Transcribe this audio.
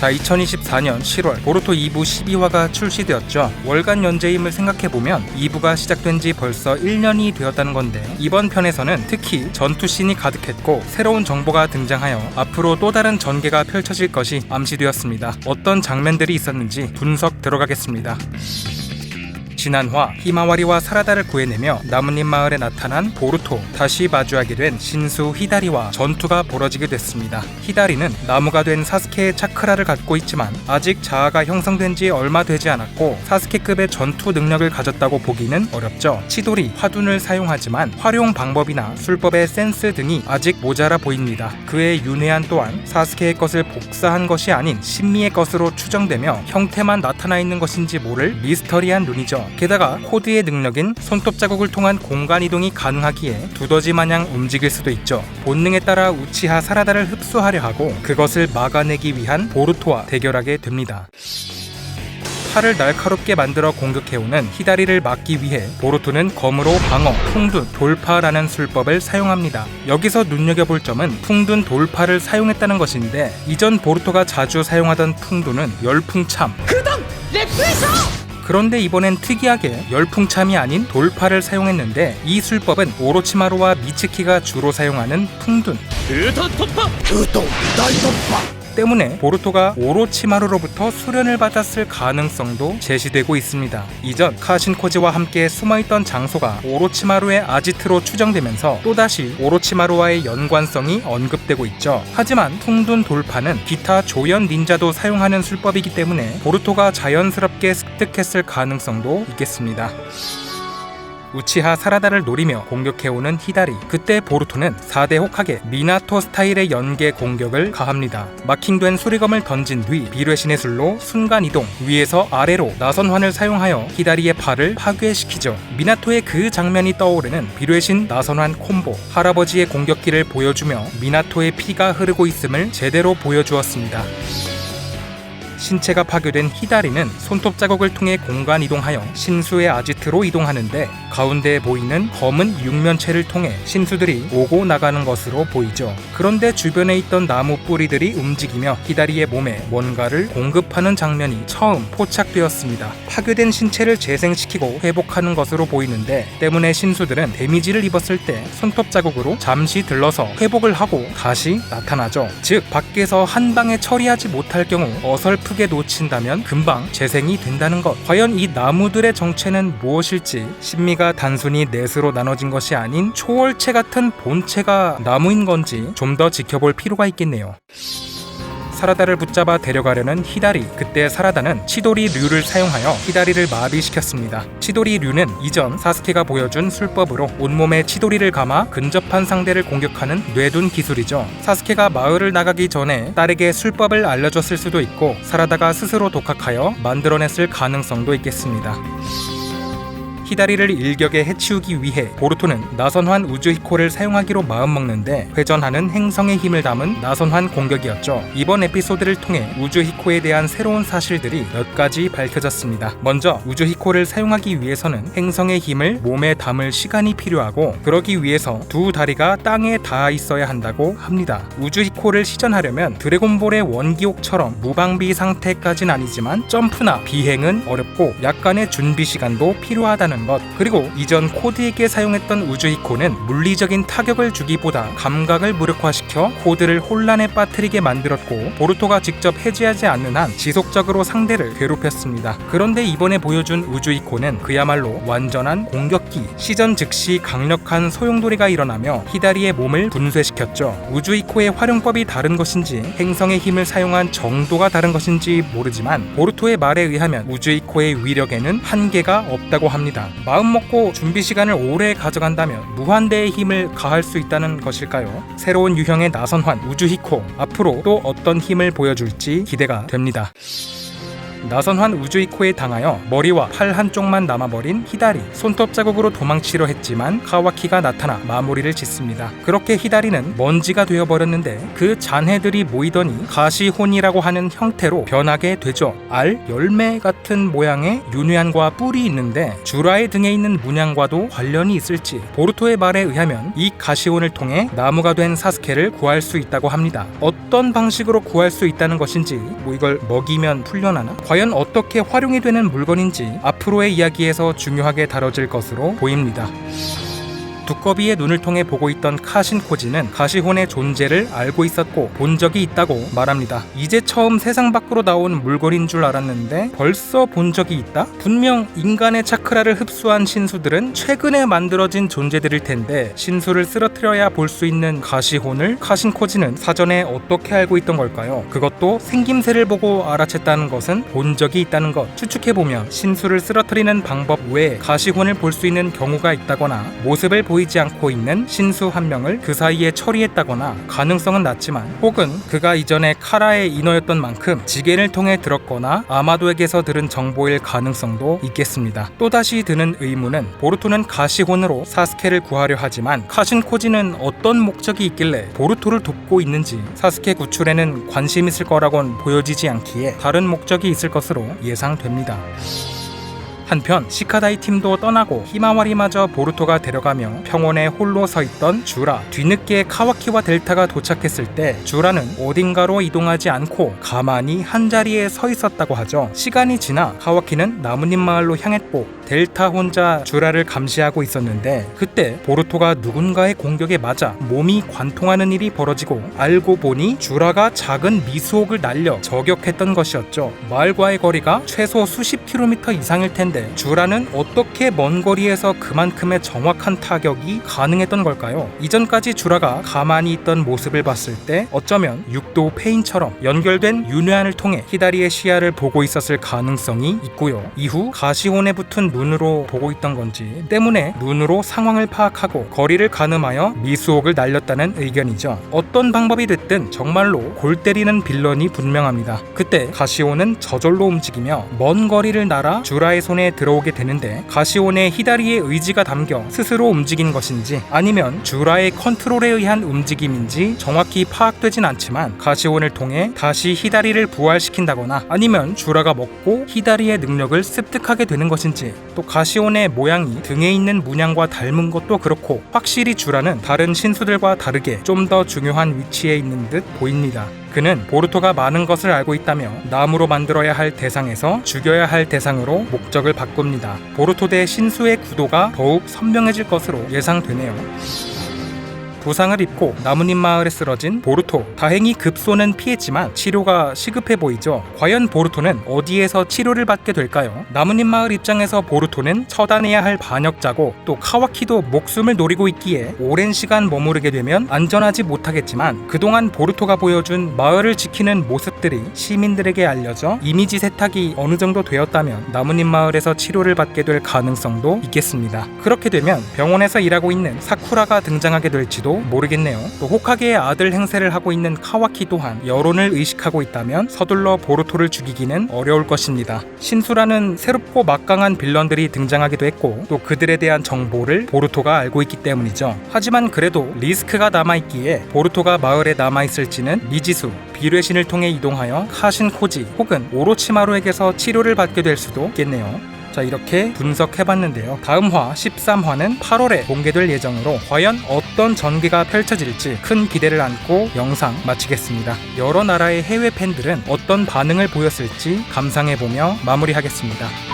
자, 2024년 7월 보루토 2부 12화가 출시되었죠. 월간 연재임을 생각해보면 2부가 시작된 지 벌써 1년이 되었다는 건데, 이번 편에서는 특히 전투씬이 가득했고 새로운 정보가 등장하여 앞으로 또 다른 전개가 펼쳐질 것이 암시되었습니다. 어떤 장면들이 있었는지 분석 들어가겠습니다. 지난화 히마와리와 사라다를 구해내며 나뭇잎 마을에 나타난 보루토, 다시 마주하게 된 신수 히다리와 전투가 벌어지게 됐습니다. 히다리는 나무가 된 사스케의 차크라를 갖고 있지만 아직 자아가 형성된 지 얼마 되지 않았고 사스케급의 전투 능력을 가졌다고 보기는 어렵죠. 치돌이 화둔을 사용하지만 활용 방법이나 술법의 센스 등이 아직 모자라 보입니다. 그의 윤회한 또한 사스케의 것을 복사한 것이 아닌 신미의 것으로 추정되며 형태만 나타나 있는 것인지 모를 미스터리한 눈이죠. 게다가 코드의 능력인 손톱 자국을 통한 공간 이동이 가능하기에 두더지 마냥 움직일 수도 있죠. 본능에 따라 우치하 사라다를 흡수하려 하고 그것을 막아내기 위한 보루토와 대결하게 됩니다. 팔을 날카롭게 만들어 공격해오는 히다리를 막기 위해 보루토는 검으로 방어, 풍둔, 돌파라는 술법을 사용합니다. 여기서 눈여겨볼 점은 풍둔, 돌파를 사용했다는 것인데, 이전 보루토가 자주 사용하던 풍둔은 열풍참, 그런데 이번엔 특이하게 열풍참이 아닌 돌파를 사용했는데, 이 술법은 오로치마루와 미츠키가 주로 사용하는 풍둔 때문에 보루토가 오로치마루로부터 수련을 받았을 가능성도 제시되고 있습니다. 이전 카신코지와 함께 숨어있던 장소가 오로치마루의 아지트로 추정되면서 또다시 오로치마루와의 연관성이 언급되고 있죠. 하지만 풍둔 돌파는 기타 조연 닌자도 사용하는 술법이기 때문에 보루토가 자연스럽게 습득했을 가능성도 있겠습니다. 우치하 사라다를 노리며 공격해오는 히다리, 그때 보루토는 4대 호카게 미나토 스타일의 연계 공격을 가합니다. 마킹된 수리검을 던진 뒤 비뢰신의 술로 순간이동, 위에서 아래로 나선환을 사용하여 히다리의 팔을 파괴시키죠. 미나토의 그 장면이 떠오르는 비뢰신 나선환 콤보, 할아버지의 공격기를 보여주며 미나토의 피가 흐르고 있음을 제대로 보여주었습니다. 신체가 파괴된 히다리는 손톱 자국을 통해 공간 이동하여 신수의 아지트로 이동하는데, 가운데에 보이는 검은 육면체를 통해 신수들이 오고 나가는 것으로 보이죠. 그런데 주변에 있던 나무 뿌리들이 움직이며 히다리의 몸에 뭔가를 공급하는 장면이 처음 포착되었습니다. 파괴된 신체를 재생시키고 회복하는 것으로 보이는데, 때문에 신수들은 데미지를 입었을 때 손톱 자국으로 잠시 들러서 회복을 하고 다시 나타나죠. 즉, 밖에서 한 방에 처리하지 못할 경우 어설프게 놓친다면 금방 재생이 된다는 것. 과연 이 나무들의 정체는 무엇일지, 신미가 단순히 넷으로 나눠진 것이 아닌 초월체 같은 본체가 나무인 건지 좀 더 지켜볼 필요가 있겠네요. 사라다를 붙잡아 데려가려는 히다리, 그때 사라다는 치도리 류를 사용하여 히다리를 마비시켰습니다. 치도리 류는 이전 사스케가 보여준 술법으로 온몸에 치도리를 감아 근접한 상대를 공격하는 뇌둔 기술이죠. 사스케가 마을을 나가기 전에 딸에게 술법을 알려줬을 수도 있고, 사라다가 스스로 독학하여 만들어냈을 가능성도 있겠습니다. 히다리를 일격에 해치우기 위해 보루토는 나선환 우주히코를 사용하기로 마음먹는데, 회전하는 행성의 힘을 담은 나선환 공격이었죠. 이번 에피소드를 통해 우주히코에 대한 새로운 사실들이 몇 가지 밝혀졌습니다. 먼저 우주히코를 사용하기 위해서는 행성의 힘을 몸에 담을 시간이 필요하고, 그러기 위해서 두 다리가 땅에 닿아 있어야 한다고 합니다. 우주히코를 시전하려면 드래곤볼의 원기옥처럼 무방비 상태까지는 아니지만 점프나 비행은 어렵고 약간의 준비 시간도 필요하다는 것. 그리고 이전 코드에게 사용했던 우주히코는 물리적인 타격을 주기보다 감각을 무력화시켜 코드를 혼란에 빠뜨리게 만들었고, 보루토가 직접 해제하지 않는 한 지속적으로 상대를 괴롭혔습니다. 그런데 이번에 보여준 우주히코는 그야말로 완전한 공격기, 시전 즉시 강력한 소용돌이가 일어나며 히다리의 몸을 분쇄시켰죠. 우주히코의 활용법이 다른 것인지 행성의 힘을 사용한 정도가 다른 것인지 모르지만, 보루토의 말에 의하면 우주히코의 위력에는 한계가 없다고 합니다. 마음먹고 준비 시간을 오래 가져간다면 무한대의 힘을 가할 수 있다는 것일까요? 새로운 유형의 나선환 우주히코, 앞으로 또 어떤 힘을 보여줄지 기대가 됩니다. 나선환 우주이코에 당하여 머리와 팔 한쪽만 남아버린 히다리. 손톱 자국으로 도망치려 했지만 카와키가 나타나 마무리를 짓습니다. 그렇게 히다리는 먼지가 되어버렸는데 그 잔해들이 모이더니 가시혼이라고 하는 형태로 변하게 되죠. 알, 열매 같은 모양의 윤회안과 뿔이 있는데 주라의 등에 있는 문양과도 관련이 있을지 보루토의 말에 의하면 이 가시혼을 통해 나무가 된 사스케를 구할 수 있다고 합니다. 어떤 방식으로 구할 수 있다는 것인지, 이걸 먹이면 풀려나나? 과연 어떻게 활용이 되는 물건인지 앞으로의 이야기에서 중요하게 다뤄질 것으로 보입니다. 두꺼비의 눈을 통해 보고 있던 카신코지는 가시혼의 존재를 알고 있었고 본 적이 있다고 말합니다. 이제 처음 세상 밖으로 나온 물건인 줄 알았는데 벌써 본 적이 있다? 분명 인간의 차크라를 흡수한 신수들은 최근에 만들어진 존재들일 텐데 신수를 쓰러뜨려야 볼 수 있는 가시혼을 카신코지는 사전에 어떻게 알고 있던 걸까요? 그것도 생김새를 보고 알아챘다는 것은 본 적이 있다는 것. 추측해보면 신수를 쓰러뜨리는 방법 외에 가시혼을 볼 수 있는 경우가 있다거나 모습을 보이지 않고 있는 신수 한 명을 그 사이에 처리했다거나 가능성은 낮지만, 혹은 그가 이전에 카라의 인어였던 만큼 지겐을 통해 들었거나 아마도에게서 들은 정보일 가능성도 있겠습니다. 또다시 드는 의문은 보루토는 가시혼으로 사스케를 구하려 하지만 카신코지는 어떤 목적이 있길래 보루토를 돕고 있는지 사스케 구출에는 관심 있을 거라곤 보여지지 않기에 다른 목적이 있을 것으로 예상됩니다. 한편 시카다이 팀도 떠나고 히마와리마저 보루토가 데려가며 평원에 홀로 서 있던 주라. 뒤늦게 카와키와 델타가 도착했을 때 주라는 어딘가로 이동하지 않고 가만히 한자리에 서 있었다고 하죠. 시간이 지나 카와키는 나뭇잎 마을로 향했고 델타 혼자 주라를 감시하고 있었는데 그때 보루토가 누군가의 공격에 맞아 몸이 관통하는 일이 벌어지고 알고 보니 주라가 작은 미수옥을 날려 저격했던 것이었죠. 마을과의 거리가 최소 수십 킬로미터 이상일 텐데 주라는 어떻게 먼 거리에서 그만큼의 정확한 타격이 가능했던 걸까요? 이전까지 주라가 가만히 있던 모습을 봤을 때 어쩌면 육도 페인처럼 연결된 윤회안을 통해 히다리의 시야를 보고 있었을 가능성이 있고요. 이후 가시혼에 붙은 눈으로 보고 있던 건지 때문에 눈으로 상황을 파악하고 거리를 가늠하여 미수옥을 날렸다는 의견이죠. 어떤 방법이 됐든 정말로 골 때리는 빌런이 분명합니다. 그때 가시혼은 저절로 움직이며 먼 거리를 날아 주라의 손에 들어오게 되는데 가시혼의 히다리의 의지가 담겨 스스로 움직인 것인지 아니면 주라의 컨트롤에 의한 움직임인지 정확히 파악되진 않지만 가시혼을 통해 다시 히다리를 부활시킨다거나 아니면 주라가 먹고 히다리의 능력을 습득하게 되는 것인지, 또 가시혼의 모양이 등에 있는 문양과 닮은 것도 그렇고 확실히 주라는 다른 신수들과 다르게 좀 더 중요한 위치에 있는 듯 보입니다. 그는 보루토가 많은 것을 알고 있다며 나무로 만들어야 할 대상에서 죽여야 할 대상으로 목적을 바꿉니다. 보루토 대 신수의 구도가 더욱 선명해질 것으로 예상되네요. 부상을 입고 나뭇잎 마을에 쓰러진 보루토. 다행히 급소는 피했지만 치료가 시급해 보이죠. 과연 보루토는 어디에서 치료를 받게 될까요? 나뭇잎 마을 입장에서 보루토는 처단해야 할 반역자고 또 카와키도 목숨을 노리고 있기에 오랜 시간 머무르게 되면 안전하지 못하겠지만 그동안 보루토가 보여준 마을을 지키는 모습들이 시민들에게 알려져 이미지 세탁이 어느 정도 되었다면 나뭇잎 마을에서 치료를 받게 될 가능성도 있겠습니다. 그렇게 되면 병원에서 일하고 있는 사쿠라가 등장하게 될지도 모르겠네요. 또 호카게의 아들 행세를 하고 있는 카와키 또한 여론을 의식하고 있다면 서둘러 보루토를 죽이기는 어려울 것입니다. 신수라는 새롭고 막강한 빌런들이 등장하기도 했고 또 그들에 대한 정보를 보루토가 알고 있기 때문이죠. 하지만 그래도 리스크가 남아있기에 보루토가 마을에 남아있을지는 미지수. 비뢰신을 통해 이동하여 카신코지 혹은 오로치마루에게서 치료를 받게 될 수도 있겠네요. 자, 이렇게 분석해봤는데요. 다음 화 13화는 8월에 공개될 예정으로 과연 어떤 전개가 펼쳐질지 큰 기대를 안고 영상 마치겠습니다. 여러 나라의 해외 팬들은 어떤 반응을 보였을지 감상해보며 마무리하겠습니다.